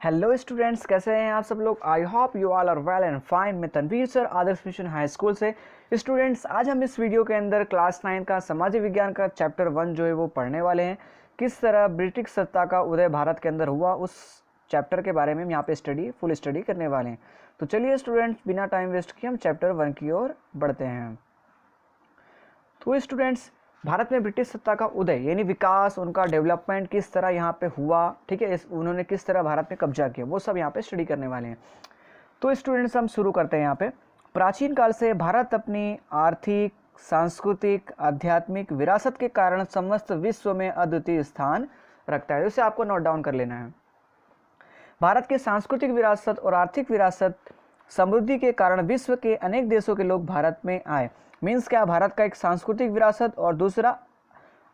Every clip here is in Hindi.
हेलो स्टूडेंट्स, कैसे हैं आप सब लोग। I hope you all are well and fine. मैं Tanvir sir Adarsh mission high school से। स्टूडेंट्स, आज हम इस वीडियो के अंदर क्लास 9 का सामाजिक विज्ञान का चैप्टर 1 जो है वो पढ़ने वाले हैं। किस तरह ब्रिटिश सत्ता का उदय भारत के अंदर हुआ, उस चैप्टर के बारे में हम यहाँ पे फुल स्टडी करने वाले हैं। तो चलिए स्टूडेंट्स, बिना टाइम वेस्ट किए हम चैप्टर 1 की ओर बढ़ते हैं। तो स्टूडेंट्स, भारत में ब्रिटिश सत्ता का उदय यानी विकास, उनका डेवलपमेंट किस तरह यहाँ पे हुआ, ठीक है, उन्होंने किस तरह भारत में कब्जा किया, वो सब यहाँ पे स्टडी करने वाले हैं। तो स्टूडेंट्स, हम शुरू करते हैं यहाँ पे। प्राचीन काल से भारत अपनी आर्थिक, सांस्कृतिक, आध्यात्मिक विरासत के कारण समस्त विश्व में अद्वितीय स्थान रखता है। इसे आपको नोट डाउन कर लेना है। भारत के सांस्कृतिक विरासत और आर्थिक विरासत समृद्धि के कारण विश्व के अनेक देशों के लोग भारत में आए। मीन्स क्या, भारत का एक सांस्कृतिक विरासत और दूसरा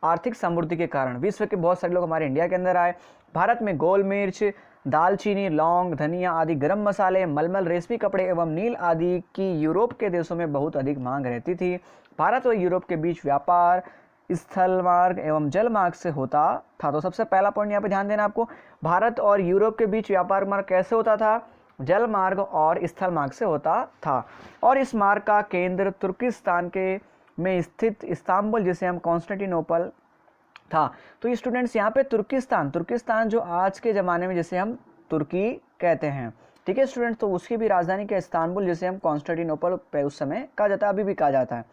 आर्थिक समृद्धि के कारण विश्व के बहुत सारे लोग हमारे इंडिया के अंदर आए। भारत में गोल मिर्च, दालचीनी, लौंग, धनिया आदि गरम मसाले, मलमल, रेशमी कपड़े एवं नील आदि की यूरोप के देशों में बहुत अधिक मांग रहती थी। भारत और यूरोप के बीच व्यापार स्थल मार्ग एवं जल मार्ग से होता था। तो सबसे पहला पॉइंट यहाँ पे ध्यान देना आपको, भारत और यूरोप के बीच व्यापार मार्ग कैसे होता था? जल मार्ग और स्थल मार्ग से होता था। और इस मार्ग का केंद्र तुर्किस्तान के में स्थित इस्तांबुल, जिसे हम कॉन्स्टेंटिनोपल था। तो ये स्टूडेंट्स, यहाँ पे तुर्किस्तान जो आज के ज़माने में जिसे हम तुर्की कहते हैं, ठीक है स्टूडेंट्स, तो उसकी भी राजधानी क्या, इस्तांबुल, जिसे हम कॉन्स्टेंटिनोपल पे उस समय कहा जाता है, अभी भी कहा जाता है।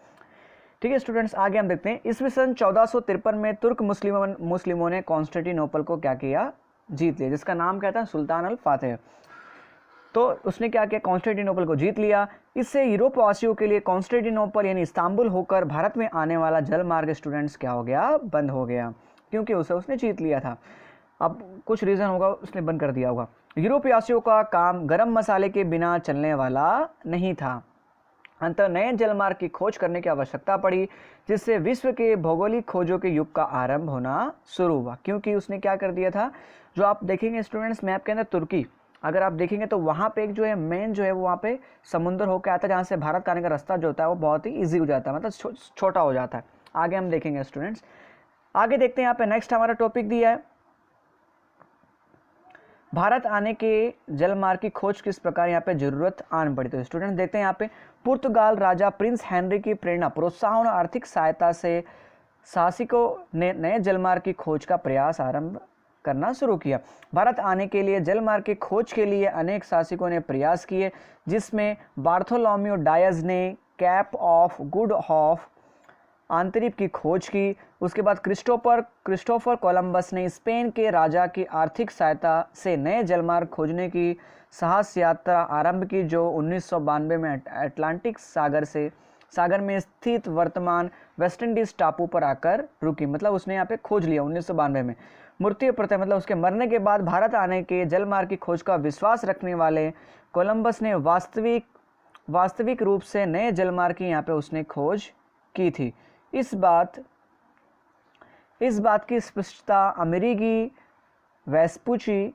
ठीक है स्टूडेंट्स, आगे हम देखते हैं। ईस्वी सन 1453 में तुर्क मुस्लिमों ने कॉन्स्टेंटिनोपल को क्या किया, जीत लिया, जिसका नाम क्या था, सुल्तान अल फातेह। तो उसने क्या किया, कॉन्स्टेंटिनोपल को जीत लिया। इससे यूरोप वासियों के लिए कॉन्स्टेंटिनोपल यानी इस्तांबुल होकर भारत में आने वाला जल मार्ग स्टूडेंट्स क्या हो गया, बंद हो गया, क्योंकि उसे उसने जीत लिया था। अब कुछ रीज़न होगा, उसने बंद कर दिया होगा। यूरोप वासियों का काम गरम मसाले के बिना चलने वाला नहीं था। अंतर नए जलमार्ग की खोज करने की आवश्यकता पड़ी, जिससे विश्व के भौगोलिक खोजों के युग का आरंभ होना शुरू हुआ। क्योंकि उसने क्या कर दिया था, जो आप देखेंगे स्टूडेंट्स मैप के अंदर तुर्की अगर आप देखेंगे तो वहाँ पे एक जो है मेन जो है वो वहाँ पे समुद्र होकर आता है, जहाँ से भारत आने का रास्ता जो होता है वो बहुत ही ईजी हो जाता है, मतलब छोटा हो जाता है। आगे हम देखेंगे स्टूडेंट्स, आगे देखते हैं। यहाँ पे नेक्स्ट हमारा टॉपिक दिया है, भारत आने के जलमार्ग की खोज किस प्रकार यहाँ पे जरूरत आन पड़ी। तो स्टूडेंट देखते हैं यहाँ पे, पुर्तगाल राजा प्रिंस हेनरी की प्रेरणा, प्रोत्साहन और आर्थिक सहायता से साहसिकों ने नए जलमार्ग की खोज का प्रयास आरंभ करना शुरू किया। भारत आने के लिए जलमार्ग की खोज के लिए अनेक शासकों ने प्रयास किए, जिसमें बार्थोलोम्यू डायज ने कैप ऑफ गुड होप आंतरिक की खोज की। उसके बाद क्रिस्टोफर कोलंबस ने स्पेन के राजा की आर्थिक सहायता से नए जलमार्ग खोजने की साहस यात्रा आरंभ की, जो 1992 में अटलांटिक सागर में स्थित वर्तमान वेस्ट इंडीज टापू पर आकर रुकी। मतलब उसने यहाँ पे खोज लिया 1992 में। मृत्यु प्रत्यय मतलब उसके मरने के बाद भारत आने के जलमार्ग की खोज का विश्वास रखने वाले कोलंबस ने वास्तविक रूप से नए जलमार्ग की यहाँ पे उसने खोज की थी। इस बात की स्पष्टता अमेरिकी वेस्पुची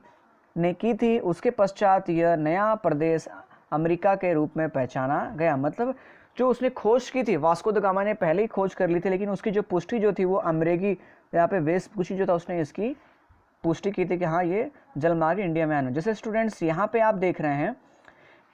ने की थी। उसके पश्चात यह नया प्रदेश अमेरिका के रूप में पहचाना गया। मतलब जो उसने खोज की थी, वास्को द गामा ने पहले ही खोज कर ली थी, लेकिन उसकी जो पुष्टि जो थी वो अमेरिकी यहाँ पे वेस्पुची जो था उसने इसकी पुष्टि की थी कि हाँ ये जलमार्ग इंडिया में आना। जैसे स्टूडेंट्स यहाँ पे आप देख रहे हैं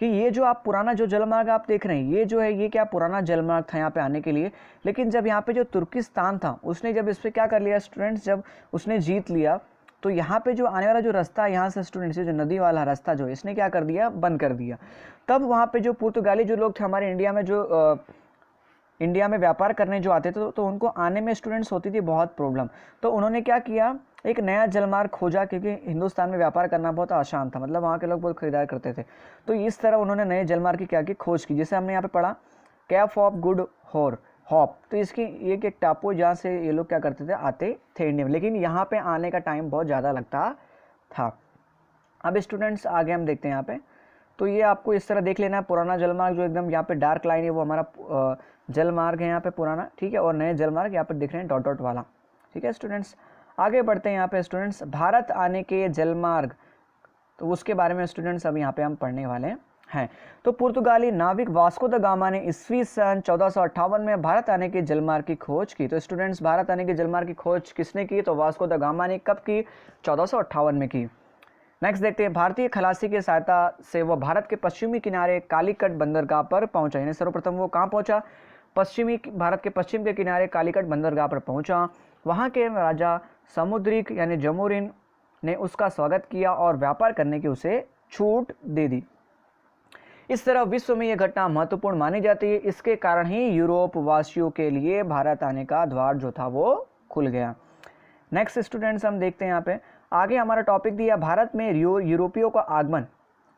कि ये जो आप पुराना जो जलमार्ग आप देख रहे हैं, ये जो है ये क्या पुराना जलमार्ग था यहाँ पे आने के लिए। लेकिन जब यहाँ पे जो तुर्किस्तान था उसने जब इस पर क्या कर लिया स्टूडेंट्स, जब उसने जीत लिया तो यहाँ पे जो आने वाला जो रास्ता है यहाँ से स्टूडेंट्स, जो नदी वाला रास्ता जो इसने क्या कर दिया, बंद कर दिया। तब वहाँ पे जो पुर्तगाली जो लोग थे हमारे इंडिया में, जो इंडिया में व्यापार करने जो आते थे तो उनको आने में स्टूडेंट्स होती थी बहुत प्रॉब्लम। तो उन्होंने क्या किया, एक नया जलमार्ग खोजा, क्योंकि हिंदुस्तान में व्यापार करना बहुत आसान था, मतलब वहाँ के लोग बहुत खरीदारी करते थे। तो इस तरह उन्होंने नए जलमार्ग की क्या की, खोज की, जैसे हमने यहाँ पे पढ़ा कैप ऑफ गुड होप। तो इसकी एक टापू जहाँ से ये लोग क्या करते थे, आते थे इंडिया में, लेकिन यहाँ पे आने का टाइम बहुत ज़्यादा लगता था। अब स्टूडेंट्स आगे हम देखते हैं यहाँ पे, तो ये आपको इस तरह देख लेना है, पुराना जलमार्ग जो एकदम यहाँ पे डार्क लाइन है वो हमारा जलमार्ग है यहाँ पे पुराना, ठीक है, और नए जलमार्ग यहाँ पे दिख रहे हैं डॉट डॉट वाला, ठीक है स्टूडेंट्स। आगे बढ़ते हैं यहाँ पे स्टूडेंट्स, भारत आने के जलमार्ग, तो उसके बारे में स्टूडेंट्स अब यहाँ पे हम पढ़ने वाले हैं। तो पुर्तगाली नाविक वास्को द गामा ने ईस्वी सन 1458 में भारत आने के जलमार्ग की खोज की। तो स्टूडेंट्स, भारत आने के जलमार्ग की खोज किसने की, तो वास्को द गामा ने कब की, 1458 में की। नेक्स्ट देखते हैं, भारतीय खलासी की सहायता से वह भारत के पश्चिमी किनारे कालीकट बंदरगाह पर पहुंचा। यानी सर्वप्रथम वो कहाँ पहुंचा? भारत के पश्चिम के किनारे कालीकट बंदरगाह पर पहुंचा। वहां के राजा समुद्रिक यानी जमोरिन ने उसका स्वागत किया और व्यापार करने की उसे छूट दे दी। इस तरह विश्व में यह घटना महत्वपूर्ण मानी जाती है। इसके कारण ही यूरोप वासियों के लिए भारत आने का द्वार जो था वो खुल गया। नेक्स्ट स्टूडेंट्स हम देखते हैं यहाँ पे आगे हमारा टॉपिक दिया भारत में यूरोपियों का आगमन।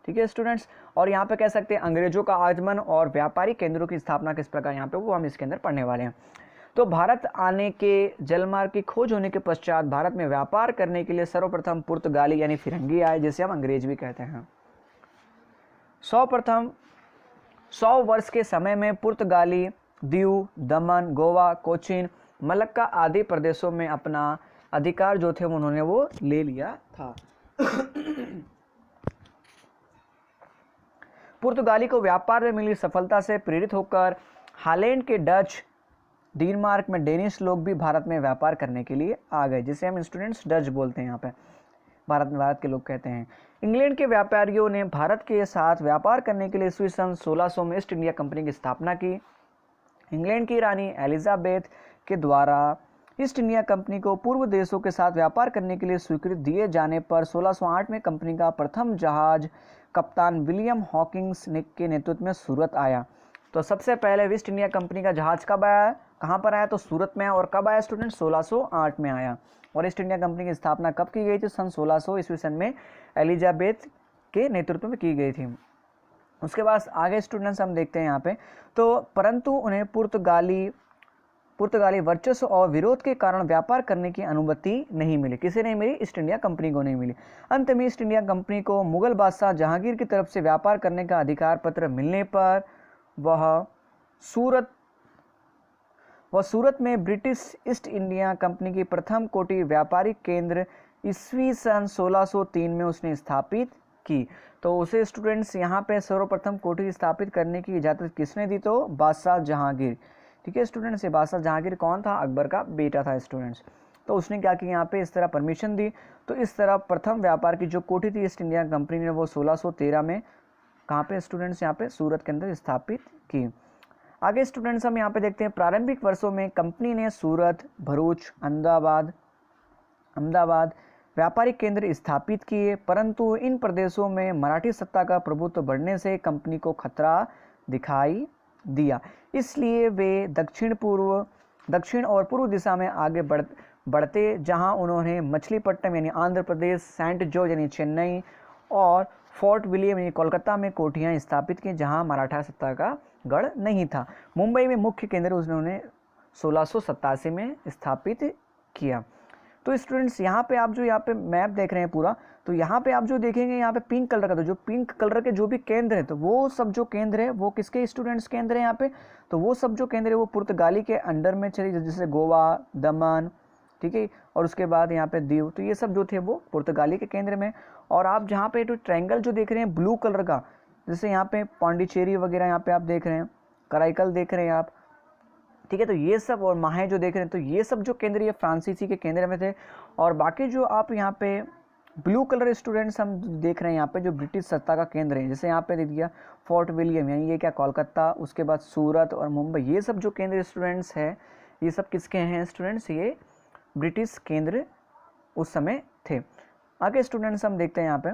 ठीक है स्टूडेंट्स, और यहाँ पे कह सकते हैं अंग्रेजों का आगमन और व्यापारिक केंद्रों की स्थापना किस प्रकार यहाँ पे वो हम इसके अंदर पढ़ने वाले हैं। तो भारत आने के जलमार्ग की खोज होने के पश्चात भारत में व्यापार करने के लिए सर्वप्रथम पुर्तगाली यानी फिरंगी आए, जिसे हम अंग्रेज भी कहते हैं। 100 वर्ष के समय में पुर्तगाली दीव, दमन, गोवा, कोचीन, मलक्का आदि प्रदेशों में अपना अधिकार जो थे उन्होंने वो ले लिया था। पुर्तगाली को व्यापार में मिली सफलता से प्रेरित होकर हालैंड के डच, डेनमार्क में डेनिश लोग भी भारत में व्यापार करने के लिए आ गए, जिसे हम स्टूडेंट्स डच बोलते हैं। यहाँ पे भारत के लोग कहते हैं। इंग्लैंड के व्यापारियों ने भारत के साथ व्यापार करने के लिए ईस्वी सन 1600 में ईस्ट इंडिया कंपनी की स्थापना की। इंग्लैंड की रानी एलिजाबेथ के द्वारा ईस्ट इंडिया कंपनी को पूर्व देशों के साथ व्यापार करने के लिए स्वीकृति दिए जाने पर 1608 में कंपनी का प्रथम जहाज कप्तान विलियम हॉकिंस के नेतृत्व में सूरत आया। तो सबसे पहले ईस्ट इंडिया कंपनी का जहाज कब आया, कहाँ पर आया? तो सूरत में आया। और कब आया स्टूडेंट? 1608 में आया। और ईस्ट इंडिया कंपनी की स्थापना कब की गई थी? सन 1600 ईस्वी सन में एलिजाबेथ के नेतृत्व में की गई थी। उसके बाद आगे स्टूडेंट्स हम देखते हैं यहाँ पे, तो परंतु उन्हें पुर्तगाली वर्चस्व और विरोध के कारण व्यापार करने की अनुमति नहीं मिली। किसे नहीं मिली? ईस्ट इंडिया कंपनी को नहीं मिली। अंत में ईस्ट इंडिया कंपनी को मुगल बादशाह जहांगीर की तरफ से व्यापार करने का अधिकार पत्र मिलने पर वह सूरत में ब्रिटिश ईस्ट इंडिया कंपनी की प्रथम कोटि व्यापारिक केंद्र ईस्वी सन 1603 में उसने स्थापित की। तो उसे स्टूडेंट्स यहाँ पे सर्वप्रथम कोठी स्थापित करने की इजाज़त किसने दी? तो बादशाह जहांगीर। ठीक है स्टूडेंट्स, ये बादशाह जहांगीर कौन था? अकबर का बेटा था स्टूडेंट्स। तो उसने क्या किया यहाँ पे? इस तरह परमिशन दी। तो इस तरह प्रथम व्यापार की जो कोठी थी ईस्ट इंडिया कंपनी ने वो 1613 में कहाँ पे स्टूडेंट्स? यहाँ पे सूरत के अंदर स्थापित की। आगे स्टूडेंट्स हम यहाँ पे देखते हैं प्रारंभिक वर्षों में कंपनी ने सूरत, भरूच, अहमदाबाद व्यापारिक केंद्र स्थापित किए, परंतु इन प्रदेशों में मराठी सत्ता का प्रभुत्व बढ़ने से कंपनी को खतरा दिखाई दिया। इसलिए वे दक्षिण और पूर्व दिशा में आगे बढ़ते, जहां उन्होंने मछलीपट्टनम यानी आंध्र प्रदेश, सेंट जॉर्ज यानी चेन्नई और फोर्ट विलियम यानी कोलकाता में कोठियां स्थापित की, जहां मराठा सत्ता का गढ़ नहीं था। मुंबई में मुख्य केंद्र उन्होंने 1687 में स्थापित किया। तो स्टूडेंट्स यहाँ पे आप जो यहाँ पे मैप देख रहे हैं पूरा, तो यहाँ पे आप जो देखेंगे यहाँ पे पिंक कलर का, तो जो पिंक कलर के जो भी केंद्र है, तो वो सब जो केंद्र है वो किसके स्टूडेंट्स केंद्र है यहाँ पे? तो वो सब जो केंद्र है वो पुर्तगाली के अंडर में चली, जैसे गोवा, दमन, ठीक है, और उसके बाद यहाँ पे दीव, तो ये सब जो थे वो पुर्तगाली के केंद्र में। और आप जहाँ पे जो ट्रायंगल जो देख रहे हैं ब्लू कलर का, जैसे यहाँ पे पौंडीचेरी वगैरह यहाँ पे आप देख रहे हैं, कराईकल देख रहे हैं आप, ठीक है, तो ये सब, और माहे जो देख रहे हैं, तो ये सब जो केंद्र ये फ्रांसीसी के केंद्र में थे। और बाकी जो आप यहाँ पे ब्लू कलर स्टूडेंट्स हम देख रहे हैं यहाँ पे जो ब्रिटिश सत्ता का केंद्र है, जैसे यहाँ पे दे दिया फोर्ट विलियम, यानी ये क्या कोलकाता, उसके बाद सूरत और मुंबई, ये सब जो केंद्र स्टूडेंट्स है ये सब किसके हैं स्टूडेंट्स? ये ब्रिटिश केंद्र उस समय थे। आगे स्टूडेंट्स हम देखते हैं यहाँ पे,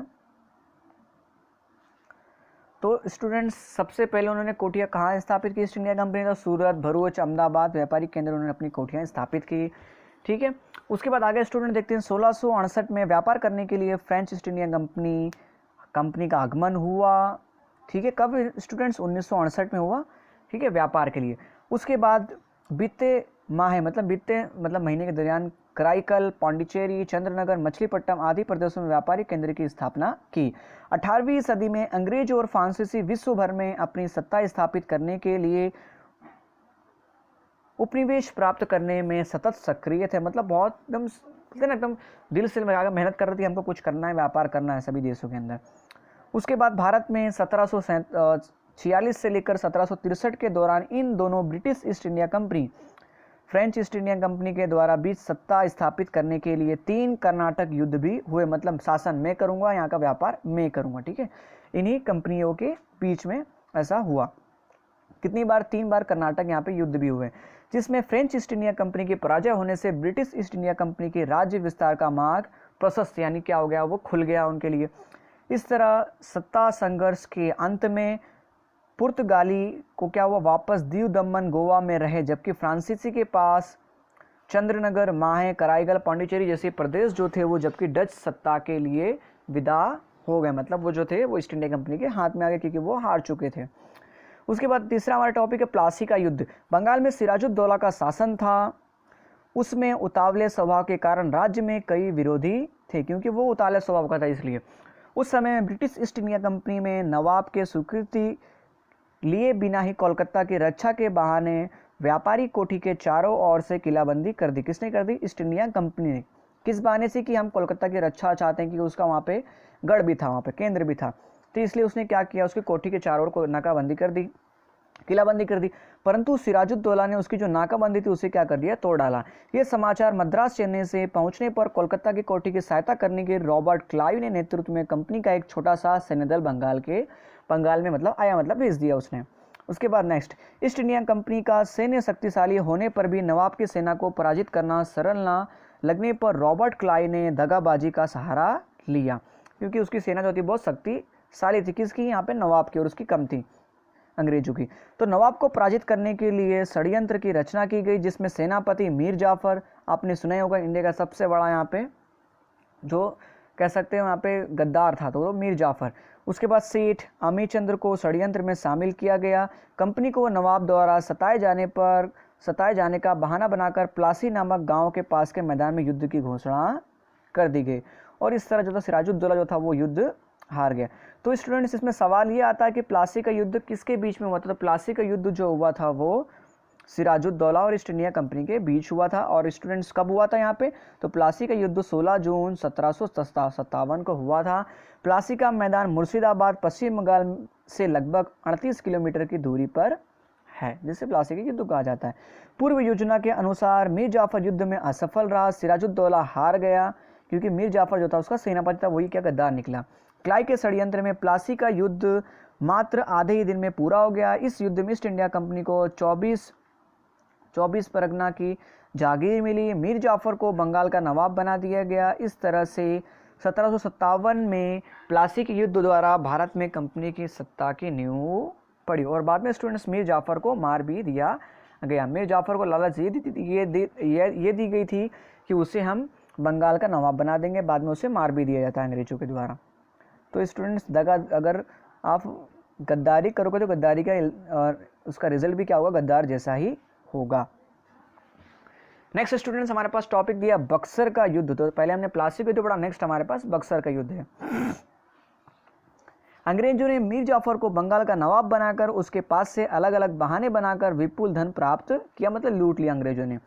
तो स्टूडेंट्स सबसे पहले उन्होंने कोठियाँ कहाँ स्थापित की ईस्ट इंडिया कंपनी? तो सूरत, भरूच, अहमदाबाद व्यापारिक केंद्र उन्होंने अपनी कोठियाँ स्थापित की। ठीक है, उसके बाद आगे स्टूडेंट देखते हैं 1668 में व्यापार करने के लिए फ्रेंच ईस्ट इंडिया कंपनी का आगमन हुआ। ठीक है, कब स्टूडेंट्स? 1968 में हुआ। ठीक है, व्यापार के लिए। उसके बाद बीते महीने के दौरान कराईकल, पांडिचेरी, चंद्रनगर, मछलीपट्टनम आदि प्रदेशों में व्यापारिक केंद्र की स्थापना की। 18वीं सदी में अंग्रेज और फ्रांसीसी विश्व भर में अपनी सत्ता स्थापित करने के लिए उपनिवेश प्राप्त करने में सतत सक्रिय थे। मतलब बहुत एकदम दिल से लगाकर मेहनत कर रही थी, हमको कुछ करना है, व्यापार करना है सभी देशों के अंदर। उसके बाद भारत में 1746 से लेकर 1763 के दौरान इन दोनों British east India company French east India company के द्वारा बीच सत्ता स्थापित करने के लिए 3 कर्नाटक युद्ध भी हुए, मतलब शासन मैं करूंगा, यहाँ का व्यापार मैं करूंगा, ठीक है। इन्हीं कंपनियों के बीच में ऐसा हुआ। कितनी बार? 3 बार कर्नाटक यहाँ पे युद्ध भी हुए, जिसमें फ्रेंच ईस्ट इंडिया कंपनी की पराजय होने से ब्रिटिश ईस्ट इंडिया कंपनी के राज्य विस्तार का मार्ग प्रशस्त, यानी क्या हो गया, वो खुल गया उनके लिए। इस तरह सत्ता संघर्ष के अंत में पुर्तगाली को क्या हुआ, वापस दीव दमन गोवा में रहे, जबकि फ्रांसीसी के पास चंद्रनगर, माहे, कराईगल, पांडिचेरी जैसे प्रदेश जो थे वो जबकि डच सत्ता के लिए विदा हो गए, मतलब वो जो थे वो ईस्ट इंडिया कंपनी के हाथ में आ गए क्योंकि वो हार चुके थे। उसके बाद तीसरा हमारा टॉपिक है प्लासी का युद्ध। बंगाल में सिराजुद्दौला का शासन था, उसमें उतावले स्वभाव के कारण राज्य में कई विरोधी थे, क्योंकि वो उतावले स्वभाव का था इसलिए। उस समय ब्रिटिश ईस्ट इंडिया कंपनी में नवाब के स्वीकृति लिए बिना ही कोलकाता की रक्षा के बहाने व्यापारी कोठी के चारों ओर से किलाबंदी कर दी। किसने कर दी? ईस्ट इंडिया कंपनी ने। किस बहाने से? कि हम कोलकाता की रक्षा चाहते हैं, कि उसका वहाँ पे गढ़ भी था, वहाँ पे केंद्र भी था, तो इसलिए उसने क्या किया, उसकी कोठी के चारों ओर को नाकाबंदी कर दी, किलाबंदी कर दी। परंतु सिराजुद्दौला ने उसकी जो नाकाबंदी थी उसे क्या कर दिया, तोड़ डाला। ये समाचार मद्रास चेन्नई से पहुंचने पर कोलकाता की कोठी की सहायता करने के रॉबर्ट क्लाइव ने नेतृत्व में कंपनी का एक छोटा सा सैन्य दल बंगाल में मतलब आया, मतलब भेज दिया उसने। उसके बाद नेक्स्ट, ईस्ट इंडिया कंपनी का सैन्य शक्तिशाली होने पर भी नवाब की सेना को पराजित करना सरल ना लगने पर रॉबर्ट क्लाइव ने दगाबाजी का सहारा लिया, क्योंकि उसकी सेना जो थी बहुत शक्तिशाली थी। किसकी? यहाँ पे नवाब की, और उसकी कम थी अंग्रेजों की। तो नवाब को पराजित करने के लिए षड्यंत्र की रचना की गई, जिसमें सेनापति मीर जाफर, आपने सुना होगा इंडिया का सबसे बड़ा यहाँ पे जो कह सकते हैं यहाँ पे गद्दार था, तो वो मीर जाफर। उसके बाद सेठ अमीर चंद्र को षड्यंत्र में शामिल किया गया। कंपनी को नवाब द्वारा सताए जाने का बहाना बनाकर प्लासी नामक गांव के पास के मैदान में युद्ध की घोषणा कर दी गई, और इस तरह जो था सिराजुद्दौला जो था वो युद्ध हार गया। तो स्टूडेंट्स इसमें सवाल ये आता है कि प्लासी का युद्ध किसके बीच में हुआ था? तो प्लासी का युद्ध जो हुआ था वो सिराजुद्दौला और ईस्ट इंडिया कंपनी के बीच हुआ था। और स्टूडेंट्स कब हुआ था यहाँ पे? तो प्लासी का युद्ध 16 जून 1757 को हुआ था। प्लासी का मैदान मुर्शिदाबाद पश्चिम बंगाल से लगभग 38 किलोमीटर की दूरी पर है, जिसे प्लासी का युद्ध कहा जाता है। पूर्व योजना के अनुसार मीर जाफर युद्ध में असफल रहा, सिराजुद्दौला हार गया, क्योंकि मीर जाफर जो था उसका सेनापति था, वही क्या गद्दार निकला। क्लाइव के षड्यंत्र में प्लासी का युद्ध मात्र आधे ही दिन में पूरा हो गया। इस युद्ध में ईस्ट इंडिया कंपनी को 24 परगना की जागीर मिली। मीर जाफर को बंगाल का नवाब बना दिया गया। इस तरह से 1757 में प्लासी के युद्ध द्वारा भारत में कंपनी की सत्ता की नींव पड़ी, और बाद में स्टूडेंट्स मीर जाफर को मार भी दिया गया। मीर जाफर को लालच ये दी गई थी कि उसे हम बंगाल का नवाब बना देंगे, बाद में उसे मार भी दिया जाता है अंग्रेजों के द्वारा। तो स्टूडेंट्स अगर आप गद्दारी करोगे तो गद्दारी का उसका रिजल्ट भी क्या होगा, गद्दार जैसा ही होगा। नेक्स्ट स्टूडेंट्स हमारे पास टॉपिक दिया बक्सर का युद्ध। तो पहले हमने प्लासी का युद्ध पढ़ा, नेक्स्ट हमारे पास बक्सर का युद्ध है। अंग्रेजों ने मीर जाफर को बंगाल का नवाब बनाकर उसके पास से अलग अलग बहाने बनाकर विपुल धन प्राप्त किया, मतलब लूट लिया अंग्रेजों ने।